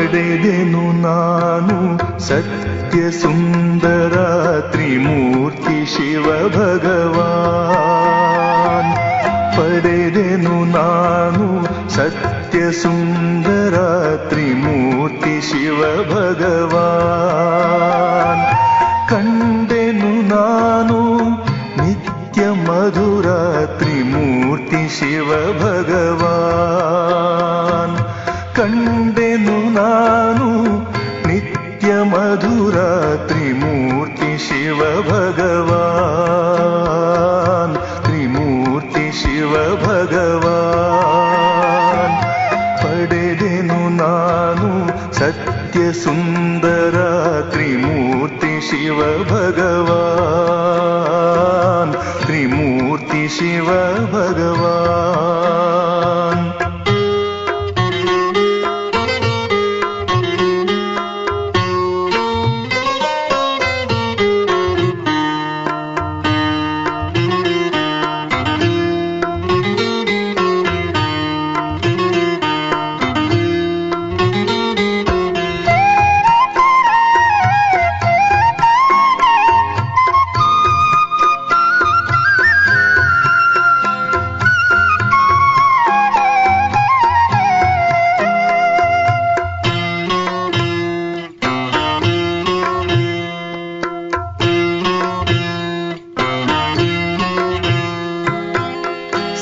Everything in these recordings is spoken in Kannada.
ಪಡೆದೆನು ನಾನು ಸತ್ಯ ಸುಂದರ ತ್ರಿಮೂರ್ತಿ ಶಿವ ಭಗವಾನ್. ಪಡೆದೆನು ನಾನು ಸತ್ಯ ಸುಂದರ ತ್ರಿಮೂರ್ತಿ ಶಿವ ಭಗವಾನ್. ಕಂಡೆನು ನಾನು ನಿತ್ಯ ಮಧುರ ತ್ರಿಮೂರ್ತಿ ಶಿವ ಭಗವಾನ್. ಕಂಡೆನು ನಾನು ನಿತ್ಯ ಮಧುರ ತ್ರಿಮೂರ್ತಿ ಶಿವ ಭಗವಾನ್. ತ್ರಿಮೂರ್ತಿ ಶಿವ ಭಗವಾನ್. ಪಡೆದೆನು ನಾನು ಸತ್ಯ ಸುಂದರ ತ್ರಿಮೂರ್ತಿ ಶಿವ ಭಗವಾನ್. ತ್ರಿಮೂರ್ತಿ ಶಿವ ಭಗವಾನ್.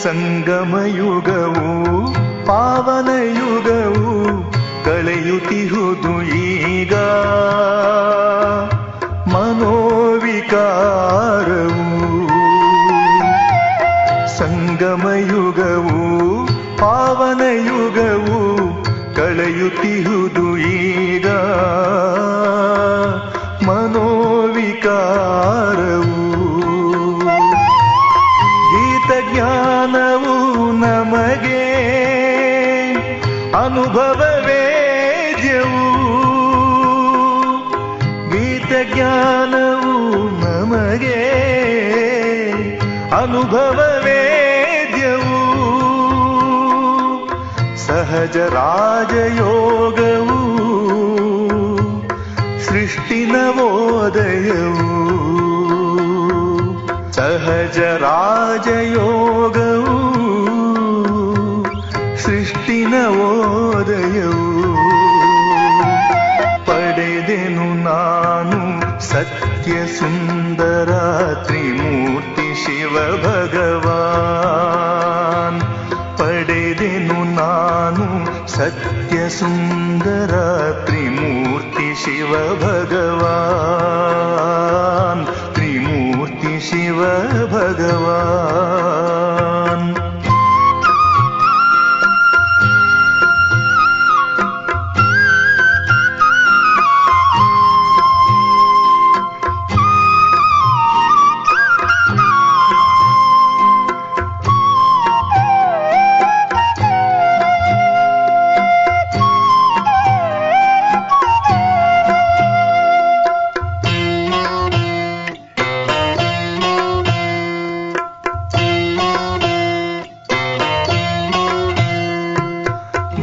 ಸಂಗಮಯುಗವು ಪಾವನ ಯುಗವು ಕಳೆಯುತ್ತಿಹುದು ಈಗ. ಮನೋವಿಕಾರವು ಸಂಗಮಯುಗವು ಪಾವನ ಯುಗವು ಕಳೆಯುತ್ತಿಹುದು ಈಗ. ಮನೋವಿಕಾರವು ಜ್ಞಾನವು ನಮಗೆ ಅನುಭವ ವೇದ್ಯವು. ಗೀತ ಜ್ಞಾನವು ನಮಗೆ ಅನುಭವ ವೇದ್ಯವು. ಸಹಜ ರಾಜಯೋಗವು ಸೃಷ್ಟಿ ನವೋದಯವು. ಸಹಜ ರಾಜಯೋಗವು ಸೃಷ್ಟಿ ನವೋದಯವು. ಪಡೆದೆನು ನಾನು ಸತ್ಯ ಸುಂದರ ತ್ರಿಮೂರ್ತಿ ಶಿವ ಭಗವಾನ್. ಪಡೆದೆನು ನಾನು ಸತ್ಯ ಸುಂದರ ತ್ರಿಮೂರ್ತಿ ಶಿವ ಭಗವಾನ್. ತ್ರಿಮೂರ್ತಿ ಶಿವ ಭಗವಾನ್.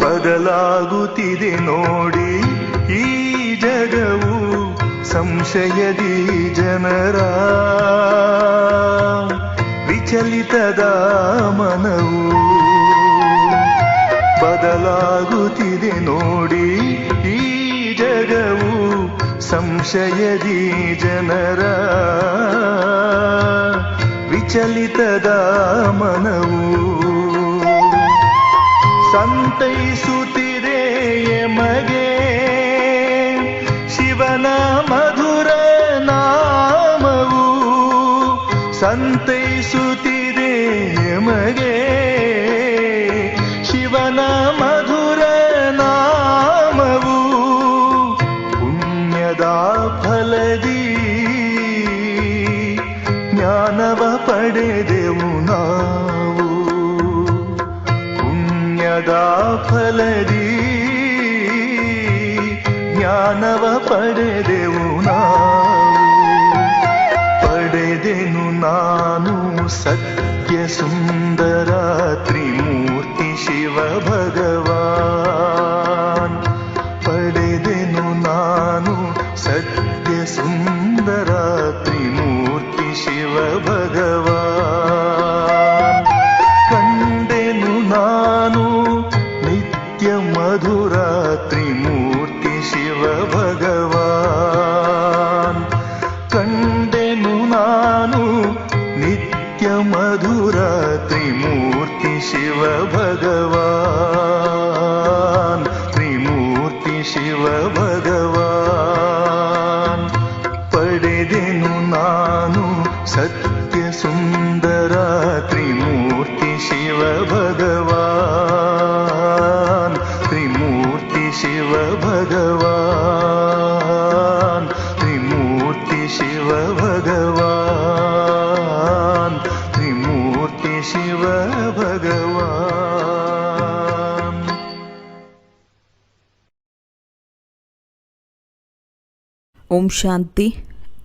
ಬದಲಾಗುತ್ತಿದೆ ನೋಡಿ ಈ ಜಗವು ಸಂಶಯದಿ ಜನರ. ವಿಚಲಿತದ ಮನವು ಬದಲಾಗುತ್ತಿದೆ ನೋಡಿ ಈ ಜಗವು ಸಂಶಯದಿ ಜನರ. ವಿಚಲಿತದ ಮನವು ಸಂತೈಸುತ್ತಿದೆ ಎಮಗೆ ಶಿವನ ಮಧುರ ನಾಮವು. ಸಂತೈಸುತ್ತಿದೆ ಎಮಗೆ ಶಿವನ ಮಧುರ ನಾಮವು. ಪುಣ್ಯದ ಫಲದಿ ಜ್ಞಾನವ ಪಡೆದೆವು ನಾವು. ಪುಣ್ಯದ ಫಲದಿ ಜ್ಞಾನವ ಪಡೆದೆವು ನಾವು. ಪಡೆದೆನು ನಾನು ಸತ್ಯ ಸುಂದರ ತ್ರಿಮೂರ್ತಿ ಶಿವ ಭಗವಾನ್. ಪಡೆ ಮಧುರ ತ್ರಿಮೂರ್ತಿ ಶಿವ ಭಗವಾನ್. ಕಂಡೆನು ನಾನು ನಿತ್ಯ ಮಧುರ ತ್ರಿಮೂರ್ತಿ ಶಿವ ಭಗವಾನ್, ತ್ರಿಮೂರ್ತಿ ಶಿವ ಭಗವಾನ್. ಪಡೆದೆನು ನಾನು ಸತ್ಯ ಸುಂದರ ತ್ರಿಮೂರ್ತಿ ಶಿವ ಭಗವಾನ್, ತ್ರಿಮೂರ್ತಿ ಶಿವ ಭಗವಾನ್, ತ್ರಿಮೂರ್ತಿ ಶಿವ ಭಗವಾನ್, ತ್ರಿಮೂರ್ತಿ ಶಿವ ಭಗವಾನ್. ಓಂ ಶಾಂತಿ.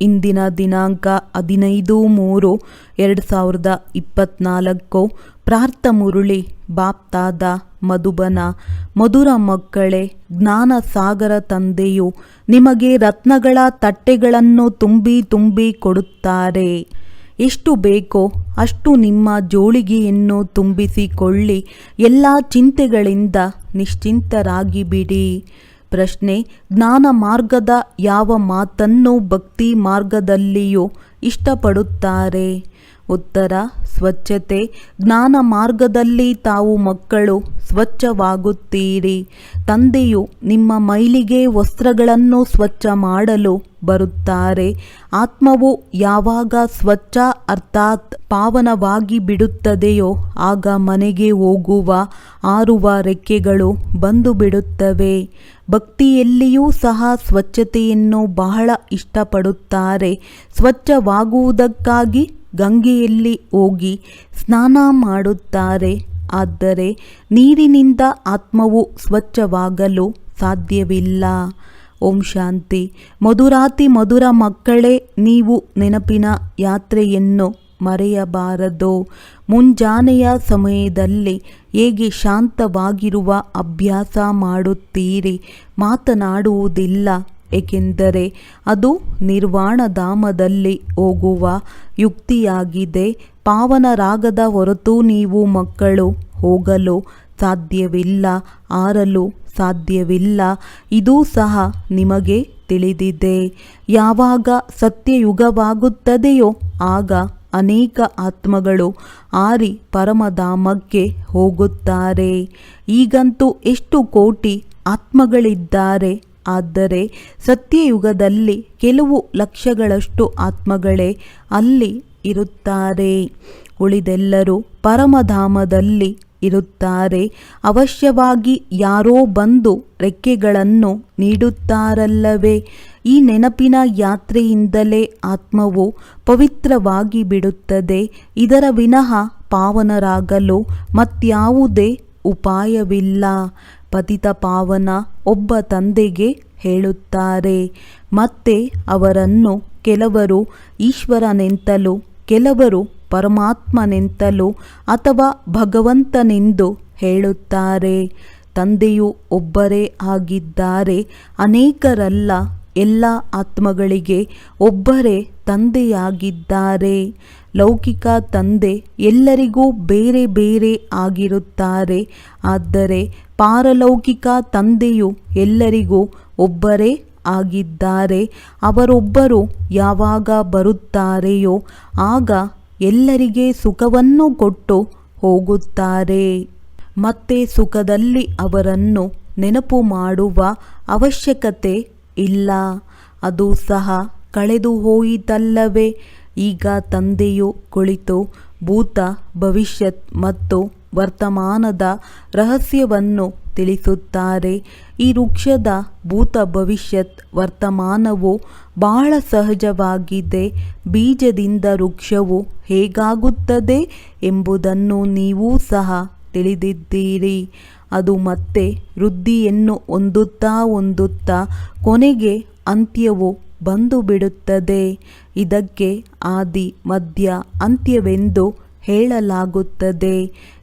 ಇಂದಿನ ದಿನಾಂಕ 15/3/2024. ಪ್ರಾರ್ಥ ಮುರುಳಿ ಬಾಪ್ತಾದ ಮಧುಬನ. ಮಧುರ ಮಕ್ಕಳೇ, ಜ್ಞಾನ ಸಾಗರ ತಂದೆಯು ನಿಮಗೆ ರತ್ನಗಳ ತಟ್ಟೆಗಳನ್ನು ತುಂಬಿ ತುಂಬಿ ಕೊಡುತ್ತಾರೆ. ಎಷ್ಟು ಬೇಕೋ ಅಷ್ಟು ನಿಮ್ಮ ಜೋಳಿಗೆಯನ್ನು ತುಂಬಿಸಿಕೊಳ್ಳಿ. ಎಲ್ಲ ಚಿಂತೆಗಳಿಂದ ನಿಶ್ಚಿಂತರಾಗಿ ಬಿಡಿ. ಪ್ರಶ್ನೆ: ಜ್ಞಾನ ಮಾರ್ಗದ ಯಾವ ಮಾತನ್ನು ಭಕ್ತಿ ಮಾರ್ಗದಲ್ಲಿಯೂ ಇಷ್ಟಪಡುತ್ತಾರೆ? ಉತ್ತರ: ಸ್ವಚ್ಛತೆ. ಜ್ಞಾನ ಮಾರ್ಗದಲ್ಲಿ ತಾವು ಮಕ್ಕಳು ಸ್ವಚ್ಛವಾಗುತ್ತೀರಿ. ತಂದೆಯು ನಿಮ್ಮ ಮೈಲಿಗೆ ವಸ್ತ್ರಗಳನ್ನು ಸ್ವಚ್ಛ ಮಾಡಲು ಬರುತ್ತಾರೆ. ಆತ್ಮವು ಯಾವಾಗ ಸ್ವಚ್ಛ ಅರ್ಥಾತ್ ಪಾವನವಾಗಿ ಬಿಡುತ್ತದೆಯೋ ಆಗ ಮನೆಗೆ ಹೋಗುವ ಹಾರುವ ರೆಕ್ಕೆಗಳು ಬಂದು ಬಿಡುತ್ತವೆ. ಭಕ್ತಿಯಲ್ಲಿಯೂ ಸಹ ಸ್ವಚ್ಛತೆಯನ್ನು ಬಹಳ ಇಷ್ಟಪಡುತ್ತಾರೆ. ಸ್ವಚ್ಛವಾಗುವುದಕ್ಕಾಗಿ ಗಂಗೆಯಲ್ಲಿ ಹೋಗಿ ಸ್ನಾನ ಮಾಡುತ್ತಾರೆ. ಆದರೆ ನೀರಿನಿಂದ ಆತ್ಮವು ಸ್ವಚ್ಛವಾಗಲು ಸಾಧ್ಯವಿಲ್ಲ. ಓಂ ಶಾಂತಿ. ಮಧುರಾತಿ ಮಧುರ ಮಕ್ಕಳೇ, ನೀವು ನೆನಪಿನ ಯಾತ್ರೆಯನ್ನು ಮರೆಯಬಾರದು. ಮುಂಜಾನೆಯ ಸಮಯದಲ್ಲಿ ಹೇಗೆ ಶಾಂತವಾಗಿರುವ ಅಭ್ಯಾಸ ಮಾಡುತ್ತೀರಿ, ಮಾತನಾಡುವುದಿಲ್ಲ. ಏಕೆಂದರೆ ಅದು ನಿರ್ವಾಣಧಾಮದಲ್ಲಿ ಹೋಗುವ ಯುಕ್ತಿಯಾಗಿದೆ. ಪಾವನರಾಗದ ಹೊರತು ನೀವು ಮಕ್ಕಳು ಹೋಗಲು ಸಾಧ್ಯವಿಲ್ಲ, ಆರಲು ಸಾಧ್ಯವಿಲ್ಲ. ಇದೂ ಸಹ ನಿಮಗೆ ತಿಳಿದಿದೆ. ಯಾವಾಗ ಸತ್ಯಯುಗವಾಗುತ್ತದೆಯೋ ಆಗ ಅನೇಕ ಆತ್ಮಗಳು ಆರಿ ಪರಮಧಾಮಕ್ಕೆ ಹೋಗುತ್ತಾರೆ. ಈಗಂತೂ ಎಷ್ಟು ಕೋಟಿ ಆತ್ಮಗಳಿದ್ದಾರೆ. ಆದರೆ ಸತ್ಯಯುಗದಲ್ಲಿ ಕೆಲವು ಲಕ್ಷಗಳಷ್ಟು ಆತ್ಮಗಳೇ ಅಲ್ಲಿ ಇರುತ್ತಾರೆ. ಉಳಿದೆಲ್ಲರೂ ಪರಮಧಾಮದಲ್ಲಿ ಇರುತ್ತಾರೆ. ಅವಶ್ಯವಾಗಿ ಯಾರೋ ಬಂದು ರೆಕ್ಕೆಗಳನ್ನು ನೀಡುತ್ತಾರಲ್ಲವೇ? ಈ ನೆನಪಿನ ಯಾತ್ರೆಯಿಂದಲೇ ಆತ್ಮವು ಪವಿತ್ರವಾಗಿ ಬಿಡುತ್ತದೆ. ಇದರ ವಿನಃ ಪಾವನರಾಗಲು ಮತ್ಯಾವುದೇ ಉಪಾಯವಿಲ್ಲ. ಪತಿತ ಪಾವನ ಒಬ್ಬ ತಂದೆಗೆ ಹೇಳುತ್ತಾರೆ. ಮತ್ತೆ ಅವರನ್ನು ಕೆಲವರು ಈಶ್ವರನೆಂತಲೂ ಕೆಲವರು ಪರಮಾತ್ಮನೆಂತಲೂ ಅಥವಾ ಭಗವಂತನೆಂದು ಹೇಳುತ್ತಾರೆ. ತಂದೆಯು ಒಬ್ಬರೇ ಆಗಿದ್ದಾರೆ, ಅನೇಕರಲ್ಲ. ಎಲ್ಲ ಆತ್ಮಗಳಿಗೆ ಒಬ್ಬರೇ ತಂದೆಯಾಗಿದ್ದಾರೆ. ಲೌಕಿಕ ತಂದೆ ಎಲ್ಲರಿಗೂ ಬೇರೆ ಬೇರೆ ಆಗಿರುತ್ತಾರೆ. ಆದರೆ ಪಾರಲೌಕಿಕ ತಂದೆಯು ಎಲ್ಲರಿಗೂ ಒಬ್ಬರೇ ಆಗಿದ್ದಾರೆ. ಅವರೊಬ್ಬರು ಯಾವಾಗ ಬರುತ್ತಾರೆಯೋ ಆಗ ಎಲ್ಲರಿಗೆ ಸುಖವನ್ನು ಕೊಟ್ಟು ಹೋಗುತ್ತಾರೆ. ಮತ್ತೆ ಸುಖದಲ್ಲಿ ಅವರನ್ನು ನೆನಪು ಮಾಡುವ ಅವಶ್ಯಕತೆ ಇಲ್ಲ. ಅದು ಸಹ ಕಳೆದು ಹೋಯಿತಲ್ಲವೇ? ಈಗ ತಂದೆಯು ಕುಳಿತು ಭೂತ, ಭವಿಷ್ಯತ್ ಮತ್ತು ವರ್ತಮಾನದ ರಹಸ್ಯವನ್ನು ತಿಳಿಸುತ್ತಾರೆ. ಈ ವೃಕ್ಷದ ಭೂತ, ಭವಿಷ್ಯತ್, ವರ್ತಮಾನವು ಬಹಳ ಸಹಜವಾಗಿದೆ. ಬೀಜದಿಂದ ವೃಕ್ಷವು ಹೇಗಾಗುತ್ತದೆ ಎಂಬುದನ್ನು ನೀವೂ ಸಹ ತಿಳಿದಿದ್ದೀರಿ. ಅದು ಮತ್ತೆ ವೃದ್ಧಿಯನ್ನು ಹೊಂದುತ್ತಾ ಕೊನೆಗೆ ಅಂತ್ಯವು ಬಂದು ಬಿಡುತ್ತದೆ. ಇದಕ್ಕೆ ಆದಿ, ಮಧ್ಯ, ಅಂತ್ಯವೆಂದು ಹೇಳಲಾಗುತ್ತದೆ.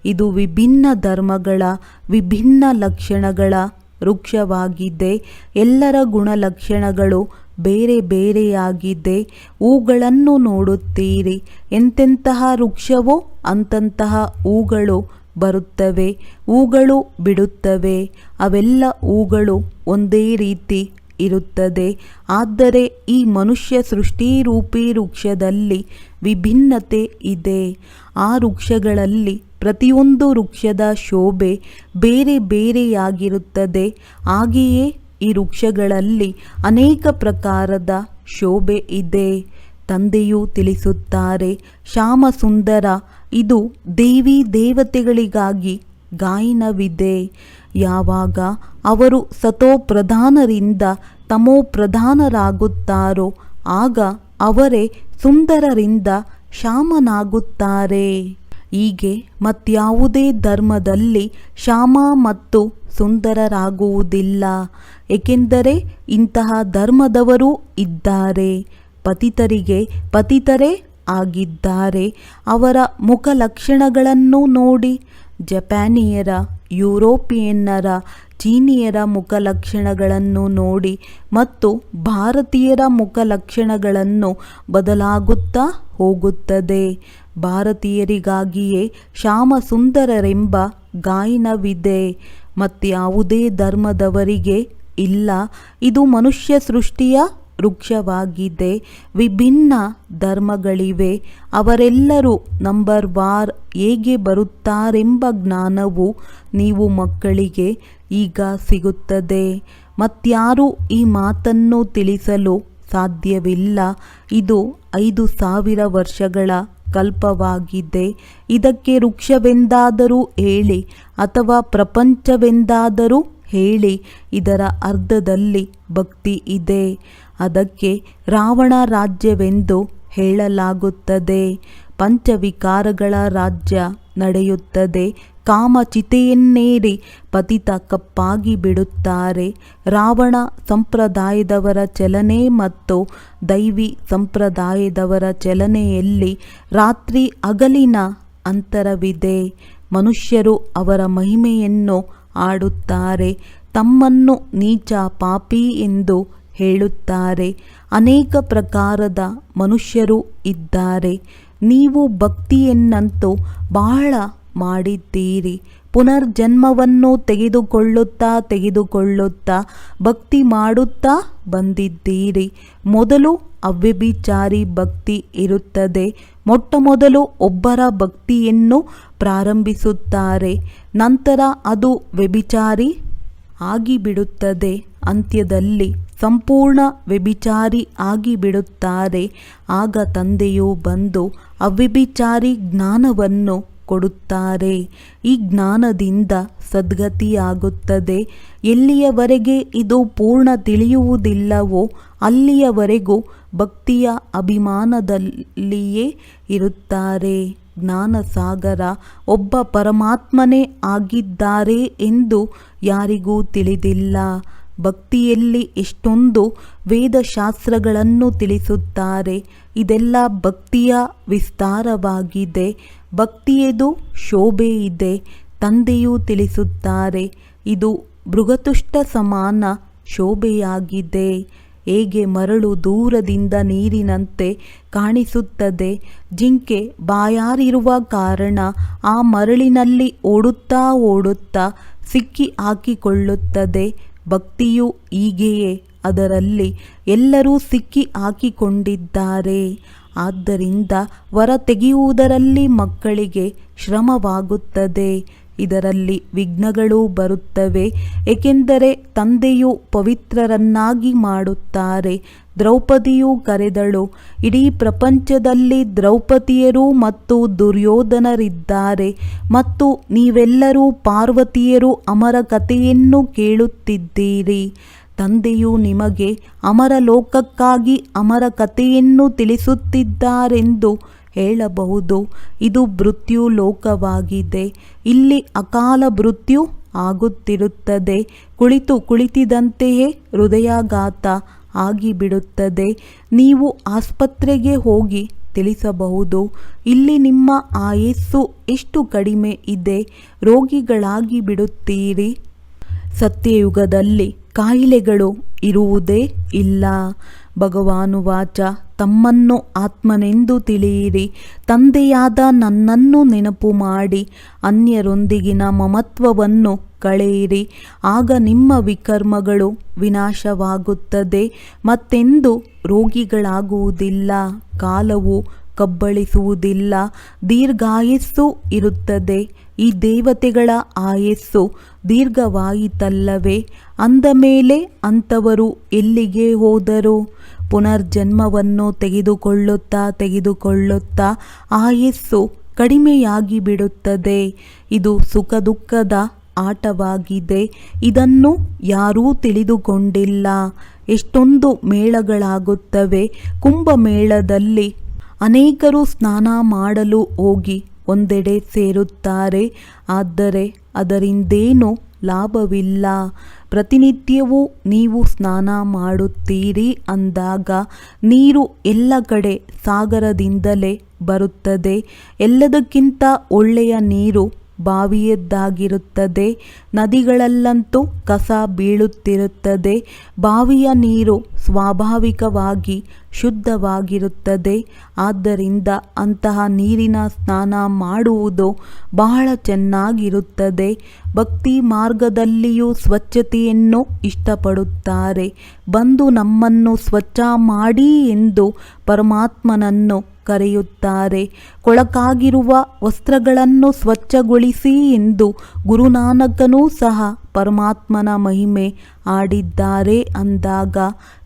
ಇದು ವಿಭಿನ್ನ ಧರ್ಮಗಳ ವಿಭಿನ್ನ ಲಕ್ಷಣಗಳ ವೃಕ್ಷವಾಗಿದೆ. ಎಲ್ಲರ ಗುಣಲಕ್ಷಣಗಳು ಬೇರೆ ಬೇರೆಯಾಗಿದೆ. ಹೂಗಳನ್ನು ನೋಡುತ್ತೀರಿ. ಎಂತೆಂತಹ ವೃಕ್ಷವೋ ಅಂತಹ ಹೂಗಳು ಬರುತ್ತವೆ, ಹೂಗಳು ಬಿಡುತ್ತವೆ. ಅವೆಲ್ಲ ಹೂಗಳು ಒಂದೇ ರೀತಿ ಇರುತ್ತದೆ. ಆದರೆ ಈ ಮನುಷ್ಯ ಸೃಷ್ಟಿರೂಪಿ ವೃಕ್ಷದಲ್ಲಿ ವಿಭಿನ್ನತೆ ಇದೆ. ಆ ವೃಕ್ಷಗಳಲ್ಲಿ ಪ್ರತಿಯೊಂದು ವೃಕ್ಷದ ಶೋಭೆ ಬೇರೆ ಬೇರೆಯಾಗಿರುತ್ತದೆ. ಹಾಗೆಯೇ ಈ ವೃಕ್ಷಗಳಲ್ಲಿ ಅನೇಕ ಪ್ರಕಾರದ ಶೋಭೆ ಇದೆ. ತಂದೆಯು ತಿಳಿಸುತ್ತಾರೆ, ಶ್ಯಾಮಸುಂದರ, ಇದು ದೇವಿ ದೇವತೆಗಳಿಗಾಗಿ ಗಾಯನವಿದೆ. ಯಾವಾಗ ಅವರು ಸತೋಪ್ರಧಾನರಿಂದ ತಮೋಪ್ರಧಾನರಾಗುತ್ತಾರೋ ಆಗ ಅವರೇ ಸುಂದರರಿಂದ ಶ್ಯಾಮನಾಗುತ್ತಾರೆ. ಹೀಗೆ ಮತ್ಯಾವುದೇ ಧರ್ಮದಲ್ಲಿ ಶ್ಯಾಮ ಮತ್ತು ಸುಂದರರಾಗುವುದಿಲ್ಲ. ಏಕೆಂದರೆ ಇಂತಹ ಧರ್ಮದವರೂ ಇದ್ದಾರೆ. ಪತಿತರಿಗೆ ಪತಿತರೇ ಆಗಿದ್ದಾರೆ. ಅವರ ಮುಖಲಕ್ಷಣಗಳನ್ನು ನೋಡಿ. ಜಪಾನಿಯರ, ಯುರೋಪಿಯನ್ನರ, ಚೀನಿಯರ ಮುಖಲಕ್ಷಣಗಳನ್ನು ನೋಡಿ ಮತ್ತು ಭಾರತೀಯರ ಮುಖಲಕ್ಷಣಗಳನ್ನು ಬದಲಾಗುತ್ತಾ ಹೋಗುತ್ತದೆ. ಭಾರತೀಯರಿಗಾಗಿಯೇ ಶ್ಯಾಮಸುಂದರರೆಂಬ ಗಾಯನವಿದೆ. ಮತ್ಯಾವುದೇ ಧರ್ಮದವರಿಗೆ ಇಲ್ಲ. ಇದು ಮನುಷ್ಯ ಸೃಷ್ಟಿಯ ವೃಕ್ಷವಾಗಿದೆ. ವಿಭಿನ್ನ ಧರ್ಮಗಳಿವೆ. ಅವರೆಲ್ಲರೂ ನಂಬರ್ ವಾರ್ ಹೇಗೆ ಬರುತ್ತಾರೆಂಬ ಜ್ಞಾನವು ನೀವು ಮಕ್ಕಳಿಗೆ ಈಗ ಸಿಗುತ್ತದೆ. ಮತ್ಯಾರೂ ಈ ಮಾತನ್ನು ತಿಳಿಸಲು ಸಾಧ್ಯವಿಲ್ಲ. ಇದು 5000 ವರ್ಷಗಳ ಕಲ್ಪವಾಗಿದೆ. ಇದಕ್ಕೆ ವೃಕ್ಷವೆಂದಾದರೂ ಹೇಳಿ ಅಥವಾ ಪ್ರಪಂಚವೆಂದಾದರೂ ಹೇಳಿ, ಇದರ ಅರ್ಧದಲ್ಲಿ ಭಕ್ತಿ ಇದೆ. ಅದಕ್ಕೆ ರಾವಣ ರಾಜ್ಯವೆಂದು ಹೇಳಲಾಗುತ್ತದೆ. ಪಂಚವಿಕಾರಗಳ ರಾಜ್ಯ ನಡೆಯುತ್ತದೆ. ಕಾಮಚಿತೆಯನ್ನೇರಿ ಪತಿತ ಕಪ್ಪಾಗಿ ಬಿಡುತ್ತಾರೆ. ರಾವಣ ಸಂಪ್ರದಾಯದವರ ಚಲನೆ ಮತ್ತು ದೈವಿ ಸಂಪ್ರದಾಯದವರ ಚಲನೆಯಲ್ಲಿ ರಾತ್ರಿ ಹಗಲಿನ ಅಂತರವಿದೆ. ಮನುಷ್ಯರು ಅವರ ಮಹಿಮೆಯನ್ನು ಆಡುತ್ತಾರೆ. ತಮ್ಮನ್ನು ನೀಚ ಪಾಪಿ ಎಂದು ಹೇಳುತ್ತಾರೆ. ಅನೇಕ ಪ್ರಕಾರದ ಮನುಷ್ಯರು ಇದ್ದಾರೆ. ನೀವು ಭಕ್ತಿಯನ್ನಂತೂ ಬಹಳ ಮಾಡಿದ್ದೀರಿ. ಪುನರ್ಜನ್ಮವನ್ನು ತೆಗೆದುಕೊಳ್ಳುತ್ತಾ ಭಕ್ತಿ ಮಾಡುತ್ತಾ ಬಂದಿದ್ದೀರಿ. ಮೊದಲು ಅವ್ಯಭಿಚಾರಿ ಭಕ್ತಿ ಇರುತ್ತದೆ. ಮೊಟ್ಟಮೊದಲು ಒಬ್ಬರ ಭಕ್ತಿಯನ್ನು ಪ್ರಾರಂಭಿಸುತ್ತಾರೆ. ನಂತರ ಅದು ವ್ಯಭಿಚಾರಿ ಆಗಿಬಿಡುತ್ತದೆ. ಅಂತ್ಯದಲ್ಲಿ ಸಂಪೂರ್ಣ ವ್ಯಭಿಚಾರಿ ಆಗಿಬಿಡುತ್ತಾರೆ. ಆಗ ತಂದೆಯು ಬಂದು ಅವ್ಯಭಿಚಾರಿ ಜ್ಞಾನವನ್ನು ಕೊಡುತ್ತಾರೆ. ಈ ಜ್ಞಾನದಿಂದ ಸದ್ಗತಿಯಾಗುತ್ತದೆ. ಎಲ್ಲಿಯವರೆಗೆ ಇದು ಪೂರ್ಣ ತಿಳಿಯುವುದಿಲ್ಲವೋ ಅಲ್ಲಿಯವರೆಗೂ ಭಕ್ತಿಯ ಅಭಿಮಾನದಲ್ಲಿಯೇ ಇರುತ್ತಾರೆ. ಜ್ಞಾನಸಾಗರ ಒಬ್ಬ ಪರಮಾತ್ಮನೇ ಆಗಿದ್ದಾರೆ ಎಂದು ಯಾರಿಗೂ ತಿಳಿದಿಲ್ಲ. ಭಕ್ತಿಯಲ್ಲಿ ಎಷ್ಟೊಂದು ವೇದಶಾಸ್ತ್ರಗಳನ್ನು ತಿಳಿಸುತ್ತಾರೆ. ಇದೆಲ್ಲ ಭಕ್ತಿಯ ವಿಸ್ತಾರವಾಗಿದೆ. ಭಕ್ತಿಯದು ಶೋಭೆ ಇದೆ. ತಂದೆಯು ತಿಳಿಸುತ್ತಾರೆ, ಇದು ಭೃಗತುಷ್ಟ ಸಮಾನ ಶೋಭೆಯಾಗಿದೆ. ಹೇಗೆ ಮರಳು ದೂರದಿಂದ ನೀರಿನಂತೆ ಕಾಣಿಸುತ್ತದೆ. ಜಿಂಕೆ ಬಾಯಾರಿರುವ ಕಾರಣ ಆ ಮರಳಿನಲ್ಲಿ ಓಡುತ್ತಾ ಸಿಕ್ಕಿ ಹಾಕಿಕೊಳ್ಳುತ್ತದೆ. ಭಕ್ತಿಯು ಹೀಗೆಯೇ. ಅದರಲ್ಲಿ ಎಲ್ಲರೂ ಸಿಕ್ಕಿ ಹಾಕಿಕೊಂಡಿದ್ದಾರೆ. ಆದ್ದರಿಂದ ಹೊರ ತೆಗೆಯುವುದರಲ್ಲಿ ಮಕ್ಕಳಿಗೆ ಶ್ರಮವಾಗುತ್ತದೆ. ಇದರಲ್ಲಿ ವಿಘ್ನಗಳು ಬರುತ್ತವೆ. ಏಕೆಂದರೆ ತಂದೆಯು ಪವಿತ್ರರನ್ನಾಗಿ ಮಾಡುತ್ತಾರೆ. ದ್ರೌಪದಿಯು ಕರೆದಳು, ಇಡೀ ಪ್ರಪಂಚದಲ್ಲಿ ದ್ರೌಪದಿಯರು ಮತ್ತು ದುರ್ಯೋಧನರಿದ್ದಾರೆ ಮತ್ತು ನೀವೆಲ್ಲರೂ ಪಾರ್ವತಿಯರು ಅಮರ ಕಥೆಯನ್ನು ಕೇಳುತ್ತಿದ್ದೀರಿ. ತಂದೆಯು ನಿಮಗೆ ಅಮರ ಲೋಕಕ್ಕಾಗಿ ಅಮರ ಕಥೆಯನ್ನು ತಿಳಿಸುತ್ತಿದ್ದಾರೆಂದು ಹೇಳಬಹುದು. ಇದು ಮೃತ್ಯು ಲೋಕವಾಗಿದೆ. ಇಲ್ಲಿ ಅಕಾಲ ಮೃತ್ಯು ಆಗುತ್ತಿರುತ್ತದೆ. ಕುಳಿತಿದ್ದಂತೆಯೇ ಹೃದಯಾಘಾತ ಆಗಿಬಿಡುತ್ತದೆ. ನೀವು ಆಸ್ಪತ್ರೆಗೆ ಹೋಗಿ ತಿಳಿಸಬಹುದು, ಇಲ್ಲಿ ನಿಮ್ಮ ಆಯಸ್ಸು ಎಷ್ಟು ಕಡಿಮೆ ಇದೆ, ರೋಗಿಗಳಾಗಿ ಬಿಡುತ್ತೀರಿ. ಸತ್ಯಯುಗದಲ್ಲಿ ಕಾಯಿಲೆಗಳು ಇರುವುದೇ ಇಲ್ಲ. ಭಗವಾನುವಾಚ ತಮ್ಮನ್ನು ಆತ್ಮನೆಂದು ತಿಳಿಯಿರಿ. ತಂದೆಯಾದ ನನ್ನನ್ನು ನೆನಪು ಮಾಡಿ ಅನ್ಯರೊಂದಿಗಿನ ಮಮತ್ವವನ್ನು ಕಳೆಯಿರಿ. ಆಗ ನಿಮ್ಮ ವಿಕರ್ಮಗಳು ವಿನಾಶವಾಗುತ್ತದೆ, ಮತ್ತೆಂದು ರೋಗಿಗಳಾಗುವುದಿಲ್ಲ. ಕಾಲವು ಕಬ್ಬಳಿಸುವುದಿಲ್ಲ, ದೀರ್ಘಾಯಸ್ಸು ಇರುತ್ತದೆ. ಈ ದೇವತೆಗಳ ಆಯಸ್ಸು ದೀರ್ಘವಾಯಿತಲ್ಲವೇ? ಅಂದ ಮೇಲೆ ಅಂಥವರು ಎಲ್ಲಿಗೆ ಹೋದರು? ಪುನರ್ಜನ್ಮವನ್ನು ತೆಗೆದುಕೊಳ್ಳುತ್ತಾ ಆಯಸ್ಸು ಕಡಿಮೆಯಾಗಿ ಬಿಡುತ್ತದೆ. ಇದು ಸುಖ ದುಃಖದ ಆಟವಾಗಿದೆ. ಇದನ್ನು ಯಾರೂ ತಿಳಿದುಕೊಂಡಿಲ್ಲ. ಎಷ್ಟೊಂದು ಮೇಳಗಳಾಗುತ್ತವೆ. ಕುಂಭಮೇಳದಲ್ಲಿ ಅನೇಕರು ಸ್ನಾನ ಮಾಡಲು ಹೋಗಿ ಒಂದೆಡೆ ಸೇರುತ್ತಾರೆ, ಆದರೆ ಅದರಿಂದೇನೂ ಲಾಭವಿಲ್ಲ. ಪ್ರತಿನಿತ್ಯವೂ ನೀವು ಸ್ನಾನ ಮಾಡುತ್ತೀರಿ ಅಂದಾಗ ನೀರು ಎಲ್ಲ ಕಡೆ ಸಾಗರದಿಂದಲೇ ಬರುತ್ತದೆ. ಎಲ್ಲದಕ್ಕಿಂತ ಒಳ್ಳೆಯ ನೀರು ಬಾವಿಯದ್ದಾಗಿರುತ್ತದೆ. ನದಿಗಳಲ್ಲಂತೂ ಕಸ ಬೀಳುತ್ತಿರುತ್ತದೆ. ಬಾವಿಯ ನೀರು ಸ್ವಾಭಾವಿಕವಾಗಿ ಶುದ್ಧವಾಗಿರುತ್ತದೆ. ಆದ್ದರಿಂದ ಅಂತಹ ನೀರಿನ ಸ್ನಾನ ಮಾಡುವುದು ಬಹಳ ಚೆನ್ನಾಗಿರುತ್ತದೆ. ಭಕ್ತಿ ಮಾರ್ಗದಲ್ಲಿಯೂ ಸ್ವಚ್ಛತೆಯನ್ನು ಇಷ್ಟಪಡುತ್ತಾರೆ. ಬಂದು ನಮ್ಮನ್ನು ಸ್ವಚ್ಛ ಮಾಡಿ ಎಂದು ಪರಮಾತ್ಮನನ್ನು ಕರೆಯುತ್ತಾರೆ. ಕೊಳಕಾಗಿರುವ ವಸ್ತ್ರಗಳನ್ನು ಸ್ವಚ್ಛಗೊಳಿಸಿ ಎಂದು ಗುರುನಾನಕನೂ ಸಹ ಪರಮಾತ್ಮನ ಮಹಿಮೆ ಆಡಿದ್ದಾರೆ ಅಂದಾಗ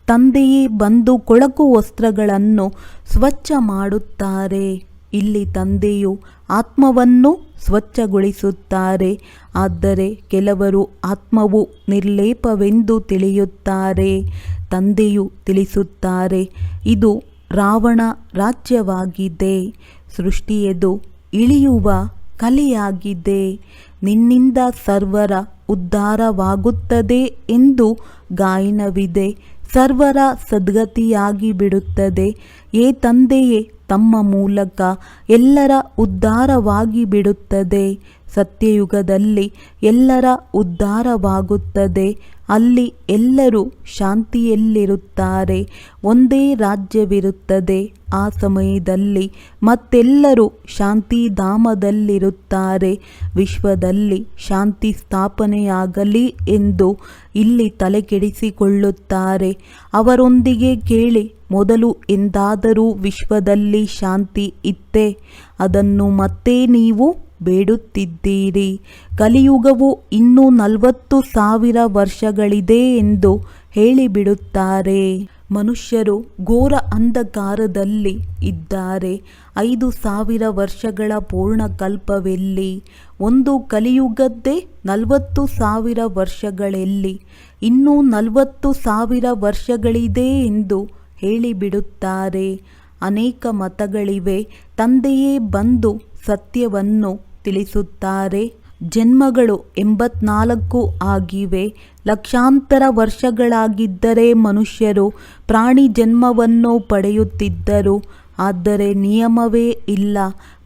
ತಂದೆಯೇ ಬಂದು ಕೊಳಕು ವಸ್ತ್ರಗಳನ್ನು ಸ್ವಚ್ಛ ಮಾಡುತ್ತಾರೆ. ಇಲ್ಲಿ ತಂದೆಯು ಆತ್ಮವನ್ನು ಸ್ವಚ್ಛಗೊಳಿಸುತ್ತಾರೆ. ಆದರೆ ಕೆಲವರು ಆತ್ಮವು ನಿರ್ಲೇಪವೆಂದು ತಿಳಿಯುತ್ತಾರೆ. ತಂದೆಯು ತಿಳಿಸುತ್ತಾರೆ, ಇದು ರಾವಣ ರಾಜ್ಯವಾಗಿದೆ. ಸೃಷ್ಟಿಯದು ಇಳಿಯುವ ಕಲೆಯಾಗಿದೆ. ನಿನ್ನಿಂದ ಸರ್ವರ ಉದ್ಧಾರವಾಗುತ್ತದೆ ಎಂದು ಗಾಯನವಿದೆ. ಸರ್ವರ ಸದ್ಗತಿಯಾಗಿ ಬಿಡುತ್ತದೆ. ಏ ತಂದೆಯೇ, ತಮ್ಮ ಮೂಲಕ ಎಲ್ಲರ ಉದ್ಧಾರವಾಗಿ ಬಿಡುತ್ತದೆ. ಸತ್ಯಯುಗದಲ್ಲಿ ಎಲ್ಲರ ಉದ್ಧಾರವಾಗುತ್ತದೆ. ಅಲ್ಲಿ ಎಲ್ಲರೂ ಶಾಂತಿಯಲ್ಲಿರುತ್ತಾರೆ. ಒಂದೇ ರಾಜ್ಯವಿರುತ್ತದೆ. ಆ ಸಮಯದಲ್ಲಿ ಮತ್ತೆಲ್ಲರೂ ಶಾಂತಿಧಾಮದಲ್ಲಿರುತ್ತಾರೆ. ವಿಶ್ವದಲ್ಲಿ ಶಾಂತಿ ಸ್ಥಾಪನೆಯಾಗಲಿ ಎಂದು ಇಲ್ಲಿ ತಲೆಕೆಡಿಸಿಕೊಳ್ಳುತ್ತಾರೆ. ಅವರೊಂದಿಗೆ ಕೇಳಿ, ಮೊದಲು ಎಂದಾದರೂ ವಿಶ್ವದಲ್ಲಿ ಶಾಂತಿ ಇತ್ತೇ? ಅದನ್ನು ಮತ್ತೆ ನೀವು ಬೇಡುತ್ತಿದ್ದೀರಿ. ಕಲಿಯುಗವು ಇನ್ನೂ 40,000 ವರ್ಷಗಳಿದೆ ಎಂದು ಹೇಳಿಬಿಡುತ್ತಾರೆ. ಮನುಷ್ಯರು ಘೋರ ಅಂಧಕಾರದಲ್ಲಿ ಇದ್ದಾರೆ. 5,000 ವರ್ಷಗಳ ಪೂರ್ಣಕಲ್ಪವೆಲ್ಲಿ? ಒಂದು ಕಲಿಯುಗದ್ದೇ 40,000 ವರ್ಷಗಳೆಲ್ಲಿ? ಇನ್ನೂ 40,000 ವರ್ಷಗಳಿದೆ ಎಂದು ಹೇಳಿಬಿಡುತ್ತಾರೆ. ಅನೇಕ ಮತಗಳಿವೆ. ತಂದೆಯೇ ಬಂದು ಸತ್ಯವನ್ನು ತಿಳಿಸುತ್ತಾರೆ. ಜನ್ಮಗಳು 84 ಆಗಿವೆ. ಲಕ್ಷಾಂತರ ವರ್ಷಗಳಾಗಿದ್ದರೆ ಮನುಷ್ಯರು ಪ್ರಾಣಿ ಜನ್ಮವನ್ನು ಪಡೆಯುತ್ತಿದ್ದರು. ಆದರೆ ನಿಯಮವೇ ಇಲ್ಲ.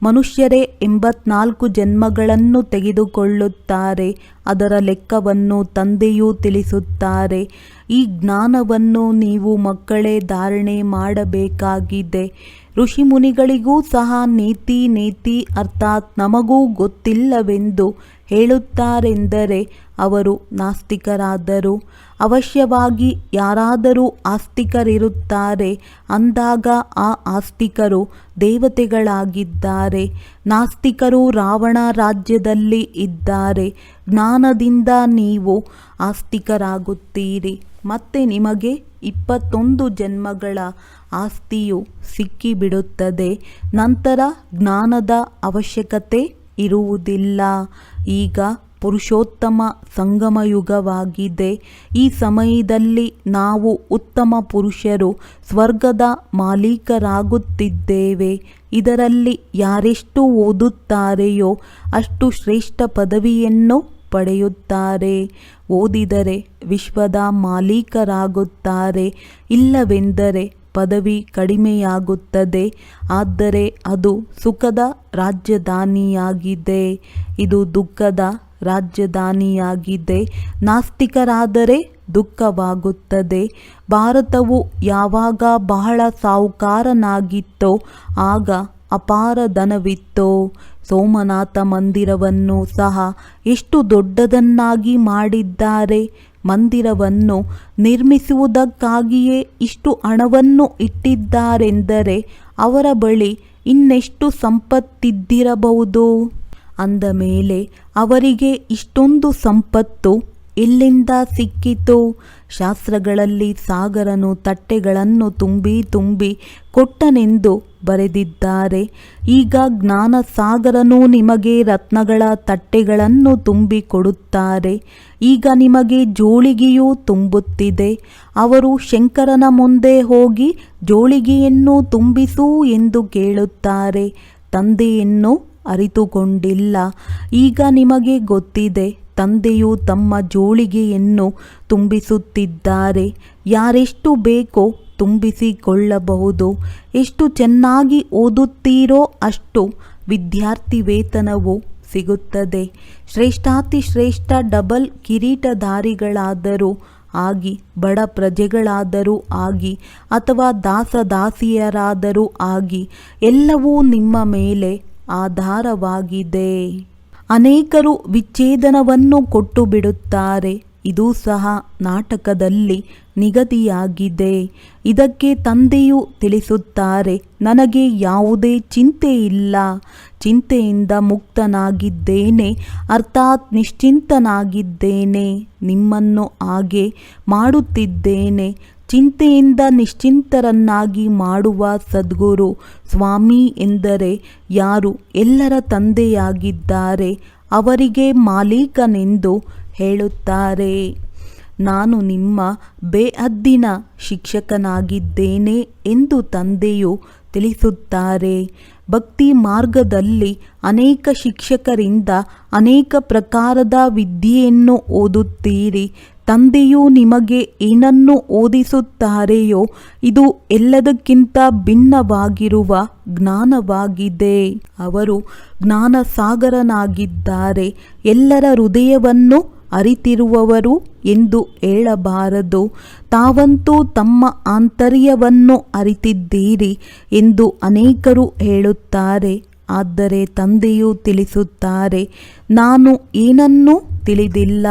ಮನುಷ್ಯರೇ 84 ಜನ್ಮಗಳನ್ನು ತೆಗೆದುಕೊಳ್ಳುತ್ತಾರೆ. ಅದರ ಲೆಕ್ಕವನ್ನು ತಂದೆಯೂ ತಿಳಿಸುತ್ತಾರೆ. ಈ ಜ್ಞಾನವನ್ನು ನೀವು ಮಕ್ಕಳೇ ಧಾರಣೆ ಮಾಡಬೇಕಾಗಿದೆ. ಋಷಿಮುನಿಗಳಿಗೂ ಸಹ ನೇತಿ ಅರ್ಥಾತ್ ನಮಗೂ ಗೊತ್ತಿಲ್ಲವೆಂದು ಹೇಳುತ್ತಾರೆಂದರೆ ಅವರು ನಾಸ್ತಿಕರಾದರು. ಅವಶ್ಯವಾಗಿ ಯಾರಾದರೂ ಆಸ್ತಿಕರಿರುತ್ತಾರೆ ಅಂದಾಗ ಆ ಆಸ್ತಿಕರು ದೇವತೆಗಳಾಗಿದ್ದಾರೆ. ನಾಸ್ತಿಕರು ರಾವಣ ರಾಜ್ಯದಲ್ಲಿ ಇದ್ದಾರೆ. ಜ್ಞಾನದಿಂದ ನೀವು ಆಸ್ತಿಕರಾಗುತ್ತೀರಿ. ಮತ್ತೆ ನಿಮಗೆ 21 ಜನ್ಮಗಳ ಆಸ್ತಿಯು ಸಿಕ್ಕಿಬಿಡುತ್ತದೆ. ನಂತರ ಜ್ಞಾನದ ಅವಶ್ಯಕತೆ ಇರುವುದಿಲ್ಲ. ಈಗ ಪುರುಷೋತ್ತಮ ಸಂಗಮಯುಗವಾಗಿದೆ. ಈ ಸಮಯದಲ್ಲಿ ನಾವು ಉತ್ತಮ ಪುರುಷರು ಸ್ವರ್ಗದ ಮಾಲೀಕರಾಗುತ್ತಿದ್ದೇವೆ. ಇದರಲ್ಲಿ ಯಾರೆಷ್ಟು ಓದುತ್ತಾರೆಯೋ ಅಷ್ಟು ಶ್ರೇಷ್ಠ ಪದವಿಯನ್ನು ಪಡೆಯುತ್ತಾರೆ. ಓದಿದರೆ ವಿಶ್ವದ ಮಾಲೀಕರಾಗುತ್ತಾರೆ. ಇಲ್ಲವೆಂದರೆ ಪದವಿ ಕಡಿಮೆಯಾಗುತ್ತದೆ. ಆದರೆ ಅದು ಸುಖದ ರಾಜಧಾನಿಯಾಗಿದೆ. ಇದು ದುಃಖದ ರಾಜಧಾನಿಯಾಗಿದೆ. ನಾಸ್ತಿಕರಾದರೆ ದುಃಖವಾಗುತ್ತದೆ. ಭಾರತವು ಯಾವಾಗ ಬಹಳ ಸಾಹುಕಾರನಾಗಿತ್ತೋ ಆಗ ಅಪಾರ ಧನವಿತ್ತೋ. ಸೋಮನಾಥ ಮಂದಿರವನ್ನು ಸಹ ಎಷ್ಟು ದೊಡ್ಡದನ್ನಾಗಿ ಮಾಡಿದ್ದಾರೆ. ಮಂದಿರವನ್ನು ನಿರ್ಮಿಸುವುದಕ್ಕಾಗಿಯೇ ಇಷ್ಟು ಹಣವನ್ನು ಇಟ್ಟಿದ್ದಾರೆಂದರೆ ಅವರ ಬಳಿ ಇನ್ನೆಷ್ಟು ಸಂಪತ್ತಿದ್ದಿರಬಹುದು. ಅಂದ ಮೇಲೆ ಅವರಿಗೆ ಇಷ್ಟೊಂದು ಸಂಪತ್ತು ಎಲ್ಲಿಂದ ಸಿಕ್ಕಿತು? ಶಾಸ್ತ್ರಗಳಲ್ಲಿ ಸಾಗರನು ತಟ್ಟೆಗಳನ್ನು ತುಂಬಿ ತುಂಬಿ ಕೊಟ್ಟನೆಂದು ಬರೆದಿದ್ದಾರೆ. ಈಗ ಜ್ಞಾನ ಸಾಗರನು ನಿಮಗೆ ರತ್ನಗಳ ತಟ್ಟೆಗಳನ್ನು ತುಂಬಿ ಕೊಡುತ್ತಾರೆ. ಈಗ ನಿಮಗೆ ಜೋಳಿಗೆಯೂ ತುಂಬುತ್ತಿದೆ. ಅವರು ಶಂಕರನ ಮುಂದೆ ಹೋಗಿ ಜೋಳಿಗೆಯನ್ನು ತುಂಬಿಸು ಎಂದು ಕೇಳುತ್ತಾರೆ. ತಂದೆಯನ್ನು ಅರಿತುಕೊಂಡಿಲ್ಲ. ಈಗ ನಿಮಗೆ ಗೊತ್ತಿದೆ, ತಂದೆಯು ತಮ್ಮ ಜೋಳಿಗೆಯನ್ನು ತುಂಬಿಸುತ್ತಿದ್ದಾರೆ. ಯಾರೆಷ್ಟು ಬೇಕೋ ತುಂಬಿಸಿಕೊಳ್ಳಬಹುದು. ಎಷ್ಟು ಚೆನ್ನಾಗಿ ಓದುತ್ತೀರೋ ಅಷ್ಟು ವಿದ್ಯಾರ್ಥಿ ವೇತನವು ಸಿಗುತ್ತದೆ. ಶ್ರೇಷ್ಠಾತಿ ಶ್ರೇಷ್ಠ ಡಬಲ್ ಕಿರೀಟಧಾರಿಗಳಾದರೂ ಆಗಿ, ಬಡ ಪ್ರಜೆಗಳಾದರೂ ಆಗಿ, ಅಥವಾ ದಾಸದಾಸಿಯರಾದರೂ ಆಗಿ, ಎಲ್ಲವೂ ನಿಮ್ಮ ಮೇಲೆ ಆಧಾರವಾಗಿದೆ. ಅನೇಕರು ವಿಚ್ಛೇದನವನ್ನು ಕೊಟ್ಟು ಬಿಡುತ್ತಾರೆ. ಇದು ಸಹ ನಾಟಕದಲ್ಲಿ ನಿಗದಿಯಾಗಿದೆ. ಇದಕ್ಕೆ ತಂದೆಯು ತಿಳಿಸುತ್ತಾರೆ, ನನಗೆ ಯಾವುದೇ ಚಿಂತೆ ಇಲ್ಲ. ಚಿಂತೆಯಿಂದ ಮುಕ್ತನಾಗಿದ್ದೇನೆ, ಅರ್ಥಾತ್ ನಿಶ್ಚಿಂತನಾಗಿದ್ದೇನೆ. ನಿಮ್ಮನ್ನು ಹಾಗೆ ಮಾಡುತ್ತಿದ್ದೇನೆ. ಚಿಂತೆಯಿಂದ ನಿಶ್ಚಿಂತರನ್ನಾಗಿ ಮಾಡುವ ಸದ್ಗುರು ಸ್ವಾಮಿ ಎಂದರೆ ಯಾರು ಎಲ್ಲರ ತಂದೆಯಾಗಿದ್ದಾರೆ ಅವರಿಗೆ ಮಾಲೀಕನೆಂದು ಹೇಳುತ್ತಾರೆ. ನಾನು ನಿಮ್ಮ ಬೇಹದ್ದಿನ ಶಿಕ್ಷಕನಾಗಿದ್ದೇನೆ ಎಂದು ತಂದೆಯು ತಿಳಿಸುತ್ತಾರೆ. ಭಕ್ತಿ ಮಾರ್ಗದಲ್ಲಿ ಅನೇಕ ಶಿಕ್ಷಕರಿಂದ ಅನೇಕ ಪ್ರಕಾರದ ವಿದ್ಯೆಯನ್ನು ಓದುತ್ತೀರಿ. ತಂದೆಯು ನಿಮಗೆ ಏನನ್ನು ಓದಿಸುತ್ತಾರೆಯೋ ಇದು ಎಲ್ಲದಕ್ಕಿಂತ ಭಿನ್ನವಾಗಿರುವ ಜ್ಞಾನವಾಗಿದೆ. ಅವರು ಜ್ಞಾನ ಸಾಗರನಾಗಿದ್ದಾರೆ. ಎಲ್ಲರ ಹೃದಯವನ್ನು ಅರಿತಿರುವವರು ಎಂದು ಹೇಳಬಾರದು. ತಾವಂತೂ ತಮ್ಮ ಆಂತರ್ಯವನ್ನು ಅರಿತಿದ್ದೀರಿ ಎಂದು ಅನೇಕರು ಹೇಳುತ್ತಾರೆ. ಆದರೆ ತಂದೆಯು ತಿಳಿಸುತ್ತಾರೆ, ನಾನು ಏನನ್ನೂ ತಿಳಿದಿಲ್ಲ.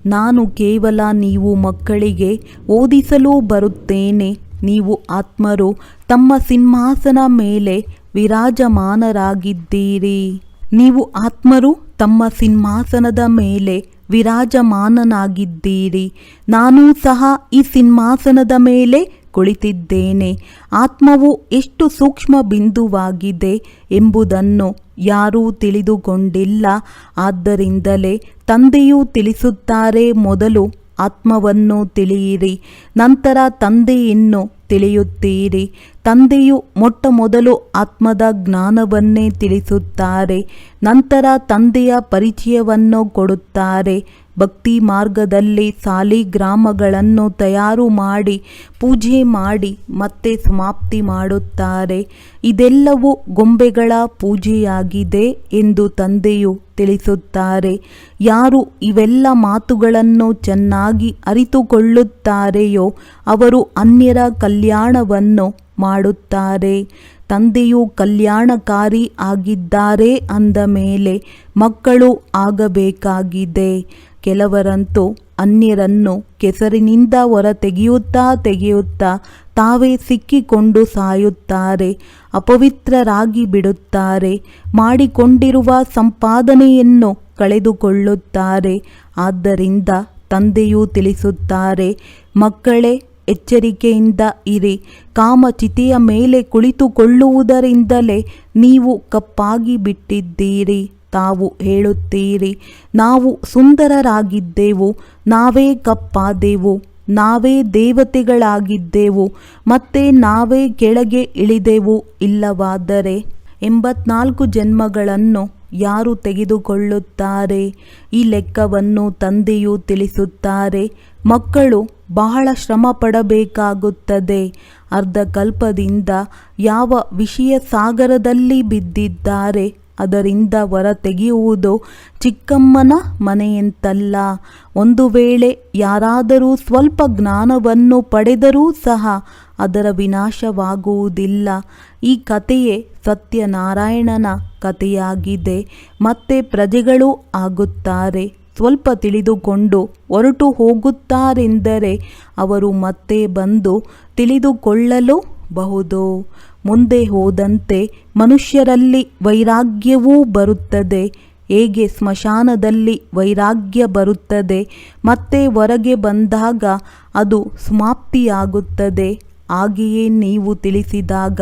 ನಾನು ಕೇವಲ ನೀವು ಮಕ್ಕಳಿಗೆ ಓದಿಸಲು ಬರುತ್ತೇನೆ. ನೀವು ಆತ್ಮರು ತಮ್ಮ ಸಿಂಹಾಸನ ಮೇಲೆ ವಿರಾಜಮಾನರಾಗಿದ್ದೀರಿ. ನೀವು ಆತ್ಮರು ತಮ್ಮ ಸಿಂಹಾಸನದ ಮೇಲೆ ವಿರಾಜಮಾನನಾಗಿದ್ದೀರಿ. ನಾನೂ ಸಹ ಈ ಸಿಂಹಾಸನದ ಮೇಲೆ ಕುಳಿತಿದ್ದೇನೆ. ಆತ್ಮವು ಎಷ್ಟು ಸೂಕ್ಷ್ಮ ಬಿಂದುವಾಗಿದೆ ಎಂಬುದನ್ನು ಯಾರೂ ತಿಳಿದುಕೊಂಡಿಲ್ಲ. ಆದ್ದರಿಂದಲೇ ತಂದೆಯು ತಿಳಿಸುತ್ತಾರೆ, ಮೊದಲು ಆತ್ಮವನ್ನು ತಿಳಿಯಿರಿ, ನಂತರ ತಂದೆಯನ್ನು ತಿಳಿಯುತ್ತೀರಿ. ತಂದೆಯು ಮೊಟ್ಟಮೊದಲು ಆತ್ಮದ ಜ್ಞಾನವನ್ನೇ ತಿಳಿಸುತ್ತಾರೆ, ನಂತರ ತಂದೆಯ ಪರಿಚಯವನ್ನು ಕೊಡುತ್ತಾರೆ. ಭಕ್ತಿ ಮಾರ್ಗದಲ್ಲಿ ಸಾಲಿಗ್ರಾಮಗಳನ್ನು ತಯಾರು ಮಾಡಿ ಪೂಜೆ ಮಾಡಿ ಮತ್ತೆ ಸಮಾಪ್ತಿ ಮಾಡುತ್ತಾರೆ. ಇದೆಲ್ಲವೂ ಗೊಂಬೆಗಳ ಪೂಜೆಯಾಗಿದೆ ಎಂದು ತಂದೆಯು ತಿಳಿಸುತ್ತಾರೆ. ಯಾರು ಇವೆಲ್ಲ ಮಾತುಗಳನ್ನು ಚೆನ್ನಾಗಿ ಅರಿತುಕೊಳ್ಳುತ್ತಾರೆಯೋ ಅವರು ಅನ್ಯರ ಕಲ್ಯಾಣವನ್ನು ಮಾಡುತ್ತಾರೆ. ತಂದೆಯು ಕಲ್ಯಾಣಕಾರಿ ಆಗಿದ್ದಾರೆ ಅಂದ ಮೇಲೆ ಮಕ್ಕಳು ಆಗಬೇಕಾಗಿದೆ. ಕೆಲವರಂತೂ ಅನ್ಯರನ್ನು ಕೆಸರಿನಿಂದ ಹೊರ ತೆಗೆಯುತ್ತಾ ತಾವೇ ಸಿಕ್ಕಿಕೊಂಡು ಸಾಯುತ್ತಾರೆ, ಅಪವಿತ್ರರಾಗಿ ಬಿಡುತ್ತಾರೆ, ಮಾಡಿಕೊಂಡಿರುವ ಸಂಪಾದನೆಯನ್ನು ಕಳೆದುಕೊಳ್ಳುತ್ತಾರೆ. ಆದ್ದರಿಂದ ತಂದೆಯು ತಿಳಿಸುತ್ತಾರೆ, ಮಕ್ಕಳೇ ಎಚ್ಚರಿಕೆಯಿಂದ ಇರಿ. ಕಾಮಚಿತೆಯ ಮೇಲೆ ಕುಳಿತುಕೊಳ್ಳುವುದರಿಂದಲೇ ನೀವು ಕಪ್ಪಾಗಿ ಬಿಟ್ಟಿದ್ದೀರಿ. ತಾವು ಹೇಳುತ್ತೀರಿ, ನಾವು ಸುಂದರರಾಗಿದ್ದೆವು, ನಾವೇ ಕಪ್ಪಾದೆವು, ನಾವೇ ದೇವತೆಗಳಾಗಿದ್ದೆವು, ಮತ್ತೆ ನಾವೇ ಕೆಳಗೆ ಇಳಿದೆವು. ಇಲ್ಲವಾದರೆ 84 ಜನ್ಮಗಳನ್ನು ಯಾರು ತೆಗೆದುಕೊಳ್ಳುತ್ತಾರೆ? ಈ ಲೆಕ್ಕವನ್ನು ತಂದೆಯು ತಿಳಿಸುತ್ತಾರೆ. ಮಕ್ಕಳು ಬಹಳ ಶ್ರಮ ಪಡಬೇಕಾಗುತ್ತದೆ. ಅರ್ಧಕಲ್ಪದಿಂದ ಯಾವ ವಿಷಯ ಸಾಗರದಲ್ಲಿ ಬಿದ್ದಿದ್ದಾರೆ ಅದರಿಂದ ಹೊರ ತೆಗೆಯುವುದು ಚಿಕ್ಕಮ್ಮನ ಮನೆಯಂತಲ್ಲ. ಒಂದು ವೇಳೆ ಯಾರಾದರೂ ಸ್ವಲ್ಪ ಜ್ಞಾನವನ್ನು ಪಡೆದರೂ ಸಹ ಅದರ ವಿನಾಶವಾಗುವುದಿಲ್ಲ. ಈ ಕಥೆಯೇ ಸತ್ಯನಾರಾಯಣನ ಕಥೆಯಾಗಿದೆ. ಮತ್ತೆ ಪ್ರಜೆಗಳು ಆಗುತ್ತಾರೆ. ಸ್ವಲ್ಪ ತಿಳಿದುಕೊಂಡು ಹೊರಟು ಹೋಗುತ್ತಾರೆಂದರೆ ಅವರು ಮತ್ತೆ ಬಂದು ತಿಳಿದುಕೊಳ್ಳಲು ಬಹುದು. ಮುಂದೆ ಹೋದಂತೆ ಮನುಷ್ಯರಲ್ಲಿ ವೈರಾಗ್ಯವೂ ಬರುತ್ತದೆ. ಹೇಗೆ ಸ್ಮಶಾನದಲ್ಲಿ ವೈರಾಗ್ಯ ಬರುತ್ತದೆ, ಮತ್ತೆ ಹೊರಗೆ ಬಂದಾಗ ಅದು ಸಮಾಪ್ತಿಯಾಗುತ್ತದೆ. ಹಾಗೆಯೇ ನೀವು ತಿಳಿಸಿದಾಗ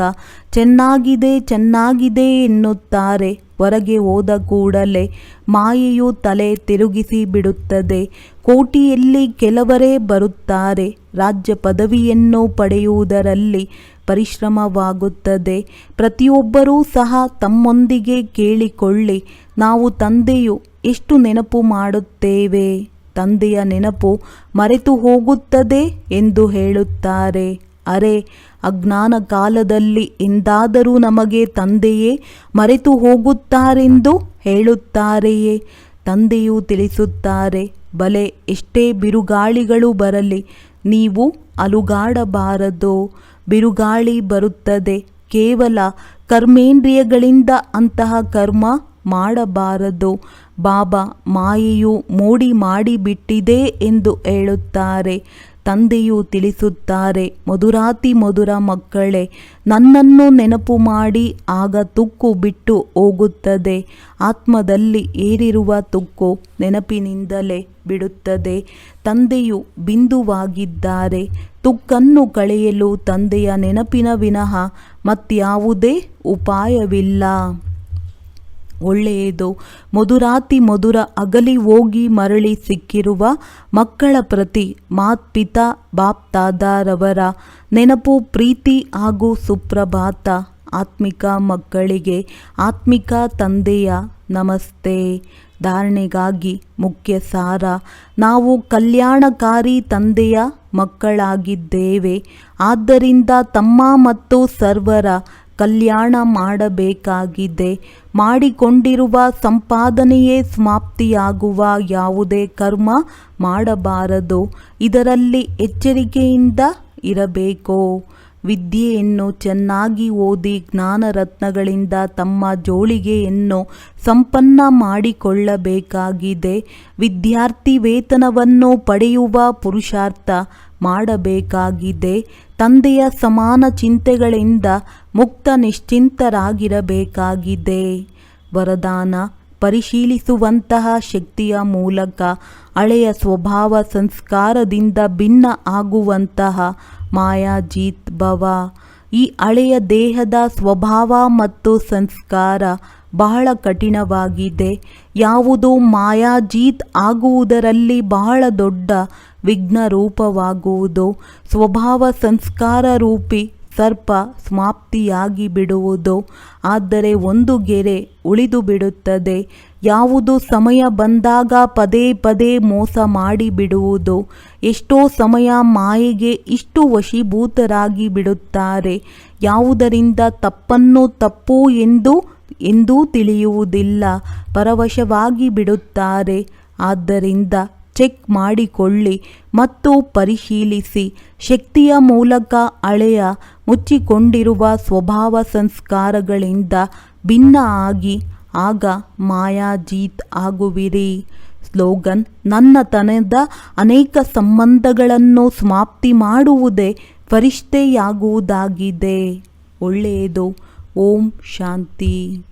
ಚೆನ್ನಾಗಿದೆ ಚೆನ್ನಾಗಿದೆ ಎನ್ನುತ್ತಾರೆ. ಹೊರಗೆ ಹೋದ ಕೂಡಲೇ ಮಾಯೆಯು ತಲೆ ತಿರುಗಿಸಿ ಬಿಡುತ್ತದೆ. ಕೋಟಿಯಲ್ಲಿ ಕೆಲವರೇ ಬರುತ್ತಾರೆ. ರಾಜ್ಯ ಪದವಿಯನ್ನು ಪಡೆಯುವುದರಲ್ಲಿ ಪರಿಶ್ರಮವಾಗುತ್ತದೆ. ಪ್ರತಿಯೊಬ್ಬರೂ ಸಹ ತಮ್ಮೊಂದಿಗೆ ಕೇಳಿಕೊಳ್ಳಿ, ನಾವು ತಂದೆಯು ಎಷ್ಟು ನೆನಪು ಮಾಡುತ್ತೇವೆ, ತಂದೆಯ ನೆನಪು ಮರೆತು ಹೋಗುತ್ತದೆ ಎಂದು ಹೇಳುತ್ತಾರೆ. ಅರೆ, ಅಜ್ಞಾನ ಕಾಲದಲ್ಲಿ ಎಂದಾದರೂ ನಮಗೆ ತಂದೆಯೇ ಮರೆತು ಹೋಗುತ್ತಾರೆಂದು ಹೇಳುತ್ತಾರೆಯೇ? ತಂದೆಯು ತಿಳಿಸುತ್ತಾರೆ, ಬಲೆ ಎಷ್ಟೇ ಬಿರುಗಾಳಿಗಳು ಬರಲಿ ನೀವು ಅಲುಗಾಡಬಾರದು. ಬಿರುಗಾಳಿ ಬರುತ್ತದೆ, ಕೇವಲ ಕರ್ಮೇಂದ್ರಿಯಗಳಿಂದ ಅಂತಹ ಕರ್ಮ ಮಾಡಬಾರದು. ಬಾಬಾ ಮಾಯೆಯು ಮೋಡಿ ಮಾಡಿಬಿಟ್ಟಿದೆ ಎಂದು ಹೇಳುತ್ತಾರೆ. ತಂದೆಯು ತಿಳಿಸುತ್ತಾರೆ, ಮಧುರಾತಿ ಮಧುರ ಮಕ್ಕಳೇ, ನನ್ನನ್ನು ನೆನಪು ಮಾಡಿ, ಆಗ ತುಕ್ಕು ಬಿಟ್ಟು ಹೋಗುತ್ತದೆ. ಆತ್ಮದಲ್ಲಿ ಏರಿರುವ ತುಕ್ಕು ನೆನಪಿನಿಂದಲೇ ಬಿಡುತ್ತದೆ. ತಂದೆಯು ಬಿಂದುವಾಗಿದ್ದಾರೆ. ತುಕ್ಕನ್ನು ಕಳೆಯಲು ತಂದೆಯ ನೆನಪಿನ ವಿನಃ ಮತ್ಯಾವುದೇ ಉಪಾಯವಿಲ್ಲ. ಒಳ್ಳೆಯದು. ಮಧುರಾತಿ ಮಧುರ ಅಗಲಿ ಹೋಗಿ ಮರಳಿ ಸಿಕ್ಕಿರುವ ಮಕ್ಕಳ ಪ್ರತಿ ಮಾತ್ಪಿತಾ ಬಾಪ್ತಾದರವರ ನೆನಪು, ಪ್ರೀತಿ ಹಾಗೂ ಸುಪ್ರಭಾತ. ಆತ್ಮಿಕ ಮಕ್ಕಳಿಗೆ ಆತ್ಮಿಕ ತಂದೆಯ ನಮಸ್ತೆ. ಧಾರಣೆಗಾಗಿ ಮುಖ್ಯ ಸಾರ: ನಾವು ಕಲ್ಯಾಣಕಾರಿ ತಂದೆಯ ಮಕ್ಕಳಾಗಿದ್ದೇವೆ. ಆದ್ದರಿಂದ ತಮ್ಮ ಮತ್ತು ಸರ್ವರ ಕಲ್ಯಾಣ ಮಾಡಬೇಕಾಗಿದೆ. ಮಾಡಿಕೊಂಡಿರುವ ಸಂಪಾದನೆಯೇ ಸಮಾಪ್ತಿಯಾಗುವ ಯಾವುದೇ ಕರ್ಮ ಮಾಡಬಾರದು. ಇದರಲ್ಲಿ ಎಚ್ಚರಿಕೆಯಿಂದ ಇರಬೇಕು. ವಿದ್ಯೆಯನ್ನು ಚೆನ್ನಾಗಿ ಓದಿ ಜ್ಞಾನರತ್ನಗಳಿಂದ ತಮ್ಮ ಜೋಳಿಗೆಯನ್ನು ಸಂಪನ್ನ ಮಾಡಿಕೊಳ್ಳಬೇಕಾಗಿದೆ. ವಿದ್ಯಾರ್ಥಿ ವೇತನವನ್ನು ಪಡೆಯುವ ಪುರುಷಾರ್ಥ ಮಾಡಬೇಕಾಗಿದೆ. ತಂದೆಯ ಸಮಾನ ಚಿಂತೆಗಳಿಂದ ಮುಕ್ತ ನಿಶ್ಚಿಂತರಾಗಿರಬೇಕಾಗಿದೆ. ವರದಾನ: ಪರಿಶೀಲಿಸುವಂತಹ ಶಕ್ತಿಯ ಮೂಲಕ ಹಳೆಯ ಸ್ವಭಾವ ಸಂಸ್ಕಾರದಿಂದ ಭಿನ್ನ ಆಗುವಂತಹ ಮಾಯಾಜೀತ್ ಭವ. ಈ ಹಳೆಯ ದೇಹದ ಸ್ವಭಾವ ಮತ್ತು ಸಂಸ್ಕಾರ ಬಹಳ ಕಠಿಣವಾಗಿದೆ. ಯಾವುದು ಮಾಯಾಜೀತ್ ಆಗುವುದರಲ್ಲಿ ಬಹಳ ದೊಡ್ಡ ವಿಘ್ನ ರೂಪವಾಗುವುದು. ಸ್ವಭಾವ ಸಂಸ್ಕಾರ ರೂಪಿ ಸರ್ಪ ಸಮಾಪ್ತಿಯಾಗಿ ಬಿಡುವುದು. ಆದರೆ ಒಂದು ಗೆರೆ ಉಳಿದು ಬಿಡುತ್ತದೆ. ಯಾವುದು ಸಮಯ ಬಂದಾಗ ಪದೇ ಪದೇ ಮೋಸ ಮಾಡಿಬಿಡುವುದು. ಎಷ್ಟೋ ಸಮಯ ಮಾಯೆಗೆ ಇಷ್ಟು ವಶೀಭೂತರಾಗಿ ಬಿಡುತ್ತಾರೆ. ಯಾವುದರಿಂದ ತಪ್ಪನ್ನು ತಪ್ಪು ಎಂದೂ ತಿಳಿಯುವುದಿಲ್ಲ. ಪರವಶವಾಗಿ ಬಿಡುತ್ತಾರೆ. ಆದ್ದರಿಂದ ಚೆಕ್ ಮಾಡಿಕೊಳ್ಳಿ ಮತ್ತು ಪರಿಶೀಲಿಸಿ. ಶಕ್ತಿಯ ಮೂಲಕ ಹಳೆಯ ಮುಚ್ಚಿಕೊಂಡಿರುವ ಸ್ವಭಾವ ಸಂಸ್ಕಾರಗಳಿಂದ ಭಿನ್ನ ಆಗಿ ಆಗ ಮಾಯಾಜೀತ್ ಆಗುವಿರಿ. ಸ್ಲೋಗನ್: ನನ್ನತನದ ಅನೇಕ ಸಂಬಂಧಗಳನ್ನು ಸಮಾಪ್ತಿ ಮಾಡುವುದೇ ಫರಿಷ್ಠೆಯಾಗುವುದಾಗಿದೆ. ಒಳ್ಳೆಯದು. ಓಂ ಶಾಂತಿ.